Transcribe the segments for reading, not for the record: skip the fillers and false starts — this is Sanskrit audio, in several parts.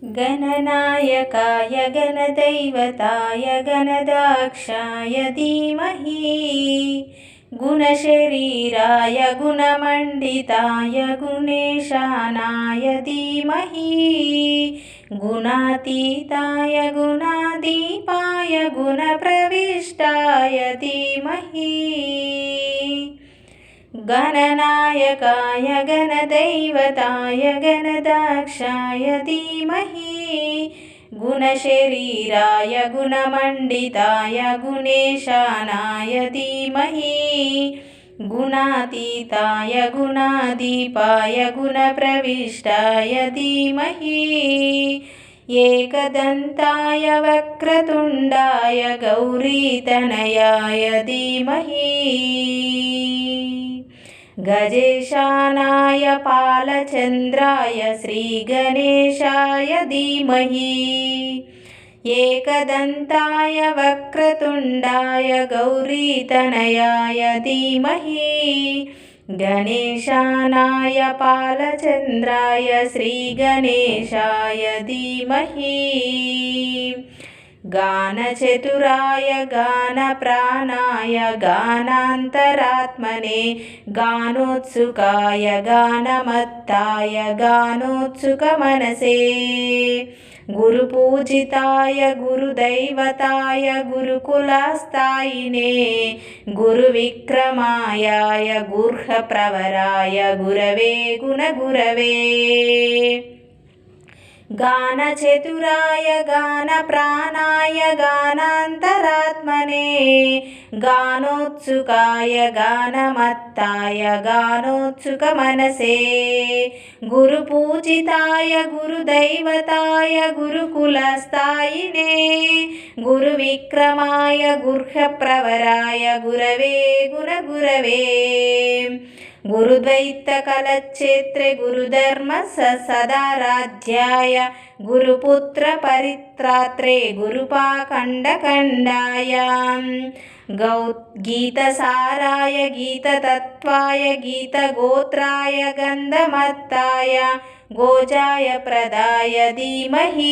गणनायकाय गणदैवताय गणदाक्षाय धीमहि गुणशरीराय गुणमण्डिताय गुणेशानाय धीमहि गुणातीताय गुणाधीपाय गुणप्रविष्टाय धीमहि गणनायकाय गणदैवताय गणदाक्षाय धीमहि गुणशरीराय गुणमण्डिताय गुणेशानाय धीमहि गुणातीताय गुणाधीपाय गुणप्रविष्टाय धीमहि एकदन्ताय वक्रतुण्डाय गौरीतनयाय धीमहि गजेशानाय पालचन्द्राय श्रीगणेशाय धीमहि एकदन्ताय वक्रतुण्डाय गौरीतनयाय धीमहि गणेशानाय पालचन्द्राय श्रीगणेशाय धीमहि गानचतुराय गानप्राणाय गानान्तरात्मने गानोत्सुकाय गानमत्ताय गानोत्सुकमनसे गुरुपूजिताय गुरुदैवताय गुरुकुलस्थायिने गुरुविक्रमाय गुह्यप्रवराय गुरवे गुणगुरवे गानचतुराय गानप्राणाय गानान्तरात्मने गानोत्सुकाय गानमत्ताय गानोत्सुकमनसे गुरुपूजिताय गुरुदैवताय गुरुकुलस्थायिने गुरुविक्रमाय गुह्यप्रवराय गुरवे गुणगुरवे गुरुद्वैतकलक्षेत्रे गुरुधर्म सदाराध्याय गुरुपुत्र परित्रात्रे गुरुपाखण्डखण्डाय गीतसाराय गीततत्त्वाय गीतगोत्राय गन्धमत्ताय गोजाय प्रदाय धीमहि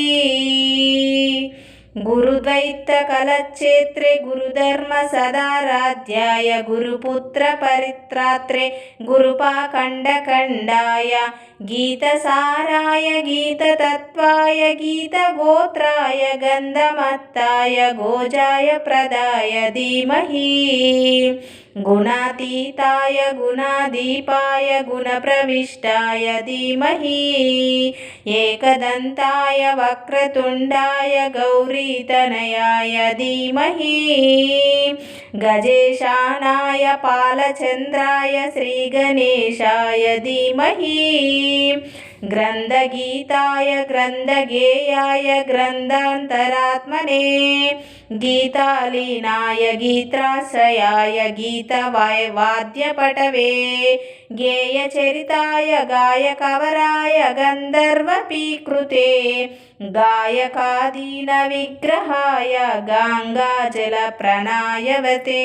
गुरुद्वैतकलक्षेत्रे गुरुधर्म सदाराध्याय गुरुपुत्र परित्रात्रे गुरुपाखण्डखण्डाय गीतसाराय गीततत्त्वाय गीतगोत्राय गन्धमत्ताय गोजाय प्रदाय धीमहि गुणातीताय गुणाधीपाय गुणप्रविष्टाय धीमहि एकदन्ताय वक्रतुण्डाय गौरीतनयाय धीमहि गजेशानाय पालचन्द्राय श्रीगणेशाय धीमहि ग्रन्थगीताय ग्रन्थगेयाय ग्रन्थान्तरात्मने गीतालीनाय गीत्राश्रयाय गीतवाद्यपटवे गेयचरिताय गायकवराय गन्धर्वपीकृते गायकादीनविग्रहाय गङ्गाजलप्रणायवते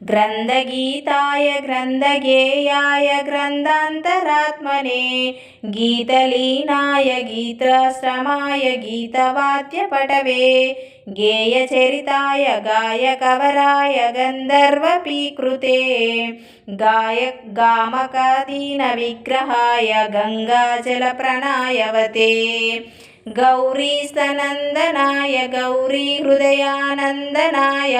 ग्रन्थगीताय ग्रन्थगेयाय ग्रन्थान्तरात्मने गीतलीनाय गीताश्रमाय गीतवाद्यपटवे गेयचरिताय गायकवराय गन्धर्वपीकृते गामकादीनविग्रहाय गङ्गाजलप्रणायवते गौरीस्तनन्दनाय गौरीहृदयानन्दनाय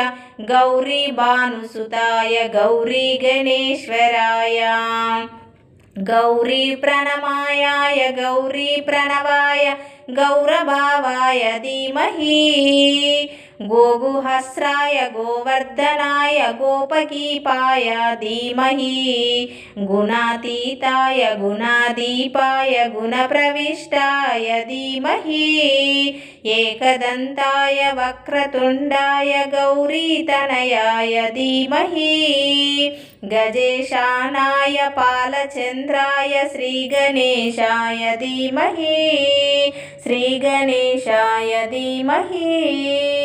गौरीभानुसुताय गौरीगणेश्वराय गौरीप्रणमायाय गौरीप्रणवाय गौरभावाय धीमहि गोगुहस्राय गोवर्धनाय गोपकीपाय धीमहि गुणातीताय गुणाधीपाय गुणप्रविष्टाय धीमहि एकदन्ताय वक्रतुण्डाय गौरीतनयाय धीमहि गजेशानाय पालचन्द्राय श्रीगणेशाय धीमहि श्रीगणेशाय धीमहि।